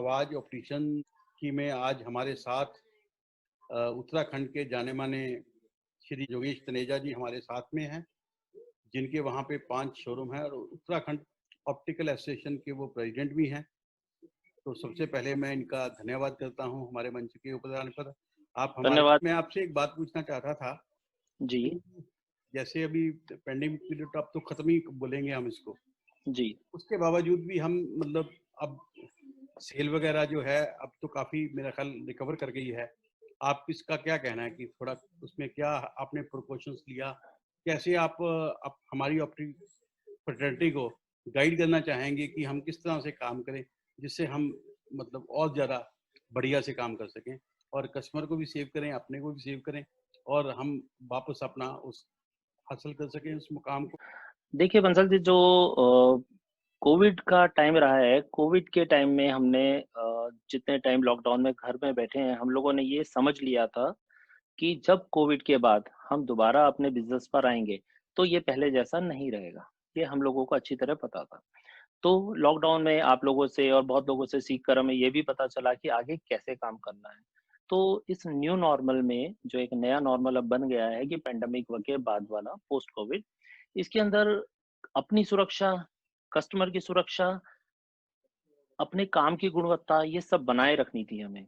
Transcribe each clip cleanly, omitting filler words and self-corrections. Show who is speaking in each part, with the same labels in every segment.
Speaker 1: आवाज ऑप्टिशियन की में आज हमारे साथ उत्तराखंड के जाने माने श्री योगेश तनेजा जी हमारे साथ में हैं, जिनके वहाँ पे 5 शोरूम हैं और उत्तराखंड ऑप्टिकल एसोसिएशन के वो प्रेसिडेंट भी हैं। तो सबसे पहले मैं इनका धन्यवाद करता हूँ हमारे मंच के ऊपर आने पर। आप हमारे
Speaker 2: धन्यवाद।
Speaker 1: मैं आपसे एक बात पूछना चाहता था
Speaker 2: जी।
Speaker 1: कि जैसे अभी पेंडेमिक पीरियड अब तो खत्म ही बोलेंगे हम इसको,
Speaker 2: जी।
Speaker 1: उसके बावजूद भी हम मतलब अब सेल वगैरह जो है अब तो काफी मेरा ख्याल रिकवर कर गई है। आप इसका क्या कहना है कि थोड़ा उसमें क्या आपने प्रिकॉशंस लिया, कैसे आप हमारी ऑप्टिक फ्रेटर्निटी को गाइड करना चाहेंगे कि हम किस तरह से काम करें जिससे हम मतलब और ज़्यादा बढ़िया से काम कर सकें और कस्टमर को भी सेव करें, अपने को भी सेव करें और हम वापस अपना उस हासिल कर सकें उस मुकाम को।
Speaker 2: देखिए बंसल जी, जो कोविड का टाइम रहा है, कोविड के टाइम में हमने जितने टाइम लॉकडाउन में घर में बैठे हैं, हम लोगों ने ये समझ लिया था कि जब कोविड के बाद हम दोबारा अपने बिज़नेस पर आएँगे, तो ये पहले जैसा नहीं रहेगा। ये हम लोगों को अच्छी तरह पता था। तो लॉकडाउन में आप लोगों से और बहुत लोगों से सीख कर हमें ये भी पता चला कि आगे कैसे काम करना है। तो इस न्यू नॉर्मल में जो एक नया नॉर्मल अब बन गया है कि पैंडेमिक के बाद वाला पोस्ट कोविड, इसके अंदर अपनी सुरक्षा, कस्टमर की सुरक्षा, अपने काम की गुणवत्ता ये सब बनाए रखनी थी हमें।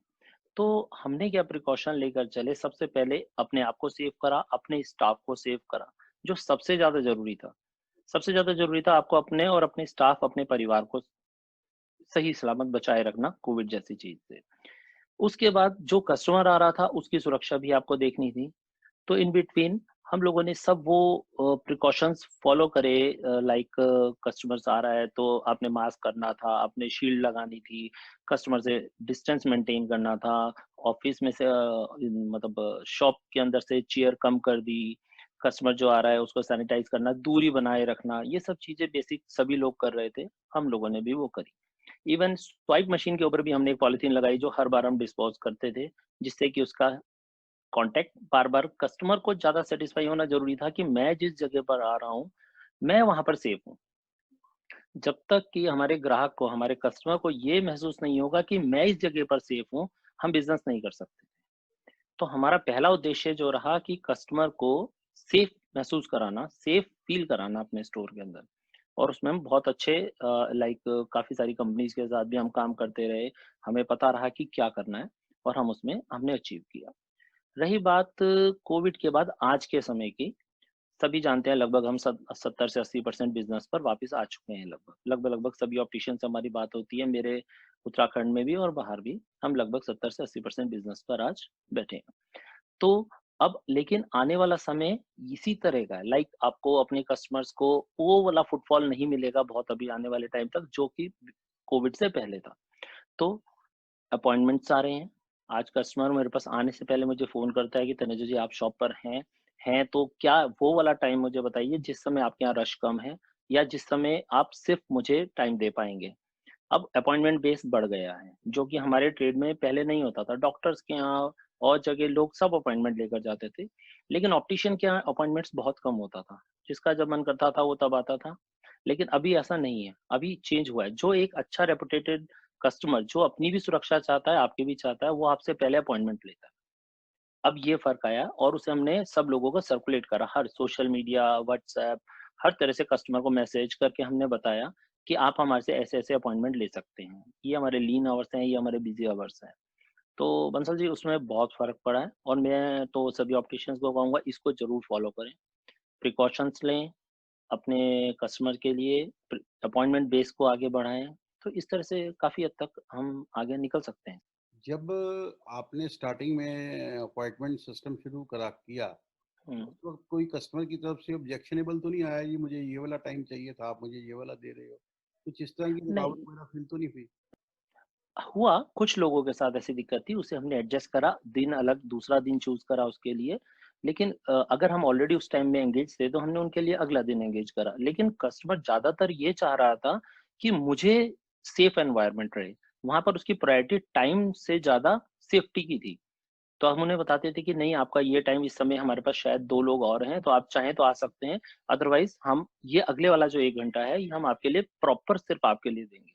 Speaker 2: तो हमने क्या प्रिकॉशन लेकर चले, सबसे पहले अपने आप को सेव करा, अपने स्टाफ को सेव करा, जो सबसे ज़्यादा ज़रूरी था। सबसे ज़्यादा ज़रूरी था आपको अपने और अपने स्टाफ, अपने परिवार को सही सलामत बचाए रखना कोविड जैसी चीज़ से। उसके बाद जो कस्टमर आ रहा था, उसकी सुरक्षा भी आपको देखनी थी। तो इन बिटवीन हम लोगों ने सब वो प्रिकॉशंस फॉलो करे, लाइक कस्टमर्स आ रहा है तो आपने मास्क करना था, आपने शील्ड लगानी थी, कस्टमर से डिस्टेंस मेंटेन करना था, ऑफिस में से मतलब शॉप के अंदर से चेयर कम कर दी, कस्टमर जो आ रहा है उसको सैनिटाइज करना, दूरी बनाए रखना, ये सब चीजें बेसिक सभी लोग कर रहे थे, हम लोगों ने भी वो करी। इवन स्वाइप मशीन के ऊपर भी हमने एक पॉलिथीन लगाई जो हर बार हम डिस्पोज करते थे, जिससे कि उसका कॉन्टैक्ट बार-बार कस्टमर को ज़्यादा सैटिस्फाई होना ज़रूरी था कि मैं जिस जगह पर आ रहा हूँ, मैं वहाँ पर सेफ हूँ। जब तक कि हमारे ग्राहक को, हमारे कस्टमर को ये महसूस नहीं होगा कि मैं इस जगह पर सेफ हूँ, हम बिज़नेस नहीं कर सकते। तो हमारा पहला उद्देश्य जो रहा कि कस्टमर को सेफ महसूस कराना, सेफ फ़ील कराना अपने स्टोर के अंदर। और उसमें हम बहुत अच्छे लाइक काफ़ी सारी कंपनीज़ के साथ भी हम काम करते रहे। हमें पता रहा कि क्या करना है और हम उसमें हमने अचीव किया। रही बात कोविड के बाद आज के समय की, सभी जानते हैं लगभग हम सब 70 से 80% बिज़नेस पर वापस आ चुके हैं लगभग। लगभग सभी ऑप्टिशियन से हमारी बात होती है, मेरे उत्तराखंड में भी और बाहर भी, हम लगभग 70 से 80% बिज़नेस पर आज बैठे हैं। तो अब लेकिन आने वाला समय इसी तरह का है, लाइक आपको अपने कस्टमर्स को वो वाला फुटफॉल नहीं मिलेगा बहुत अभी आने वाले टाइम तक, जो कि कोविड से पहले था। तो अपॉइंटमेंट्स आ रहे हैं। आज कस्टमर मेरे पास आने से पहले मुझे फ़ोन करता है कि तनुजा जी आप शॉप पर हैं? हैं तो क्या वो वाला टाइम मुझे बताइए जिस समय आपके यहाँ रश कम है या जिस समय आप सिर्फ़ मुझे टाइम दे पाएँगे। अब अपॉइंटमेंट बेस बढ़ गया है, जो कि हमारे ट्रेड में पहले नहीं होता था। डॉक्टर्स के यहाँ और जगह लोग सब अपॉइंटमेंट लेकर जाते थे, लेकिन ऑप्टिशियन के यहाँ अपॉइंटमेंट्स बहुत कम होता था। जिसका जब मन करता था वो तब आता था, लेकिन अभी ऐसा नहीं है, अभी चेंज हुआ है। जो एक अच्छा रेपुटेटेड कस्टमर जो अपनी भी सुरक्षा चाहता है, आपकी भी चाहता है, वो आपसे पहले अपॉइंटमेंट लेता है। अब ये फ़र्क आया और उसे हमने सब लोगों को सर्कुलेट करा, हर सोशल मीडिया, व्हाट्सएप, हर तरह से कस्टमर को मैसेज करके हमने बताया कि आप हमारे से ऐसे-ऐसे अपॉइंटमेंट ले सकते हैं। ये हमारे लीन आवर्स हैं, ये हमारे बिज़ी आवर्स हैं। तो बंसल जी उसमें बहुत फ़र्क पड़ा है और मैं तो सभी ऑप्टिशियंस को कहूँगा इसको ज़रूर फ़ॉलो करें। प्रिकॉशंस लें, अपने कस्टमर के लिए अपॉइंटमेंट बेस को आगे बढ़ाएँ, तो इस तरह से काफ़ी हद तक हम आगे निकल सकते हैं।
Speaker 1: जब आपने स्टार्टिंग में अपॉइंटमेंट सिस्टम शुरू करा किया,
Speaker 2: हुँ।
Speaker 1: उस वक़्त कोई कस्टमर की तरफ से ऑब्जेक्शनेबल तो नहीं आया, ये मुझे ये वाला टाइम चाहिए था, आप मुझे ये वाला दे रहे हो? कुछ इस तरह की रुकावट
Speaker 2: नहीं,
Speaker 1: वगैरह फ़ील तो नहीं हुई?
Speaker 2: हुआ कुछ लोगों के साथ ऐसी दिक्कत थी, उसे हमने एडजस्ट करा, दिन अलग दूसरा दिन चूज़ करा उसके लिए। लेकिन अगर हम ऑलरेडी उस टाइम में एंगेज थे, तो हमने उनके लिए अगला दिन एंगेज करा। लेकिन कस्टमर ज़्यादातर ये चाह रहा था कि मुझे सेफ एनवायरनमेंट रहे। वहाँ पर उसकी प्रायोरिटी टाइम से ज़्यादा सेफ्टी की थी। तो हम उन्हें बताते थे कि नहीं आपका ये टाइम इस समय हमारे पास शायद 2 लोग और हैं, तो आप चाहें तो आ सकते हैं। अदरवाइज़ हम ये अगले वाला जो 1 घंटा है, ये हम आपके लिए प्रॉपर सिर्फ़ आपके लिए देंगे।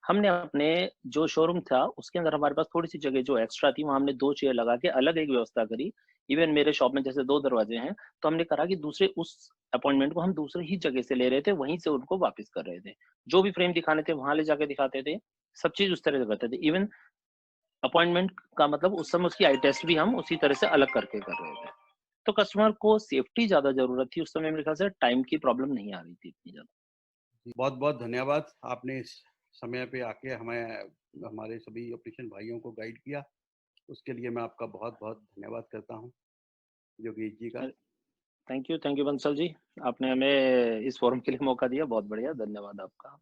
Speaker 2: हमने अपने जो शोरूम था उसके अंदर हमारे पास थोड़ी सी जगह जो एक्स्ट्रा थी, वहाँ हमने 2 चेयर लगा के अलग एक व्यवस्था करी। इवन मेरे शॉप में जैसे 2 दरवाजे हैं, तो हमने करा कि दूसरे उस अपॉइंटमेंट को हम दूसरे ही जगह से ले रहे थे, वहीं से उनको वापस कर रहे थे। जो भी फ्रेम दिखाने थे वहाँ ले जाके दिखाते थे, सब चीज़ उस तरह से करते थे। इवन अपॉइंटमेंट का मतलब उस समय उसकी आई टेस्ट भी हम उसी तरह से अलग करके कर रहे थे। तो कस्टमर को सेफ्टी ज़्यादा ज़रूरत थी, उस समय मेरे ख्याल से टाइम की प्रॉब्लम नहीं आ रही थी इतनी ज़्यादा।
Speaker 1: बहुत बहुत धन्यवाद, आपने इस समय पे आके हमें हमारे सभी ऑपरेशन भाइयों को गाइड किया, उसके लिए मैं आपका बहुत बहुत धन्यवाद करता हूँ योगेश जी का।
Speaker 2: Thank you Bansal ji. आपने हमें इस फोरम के लिए मौका दिया, बहुत बढ़िया, धन्यवाद आपका।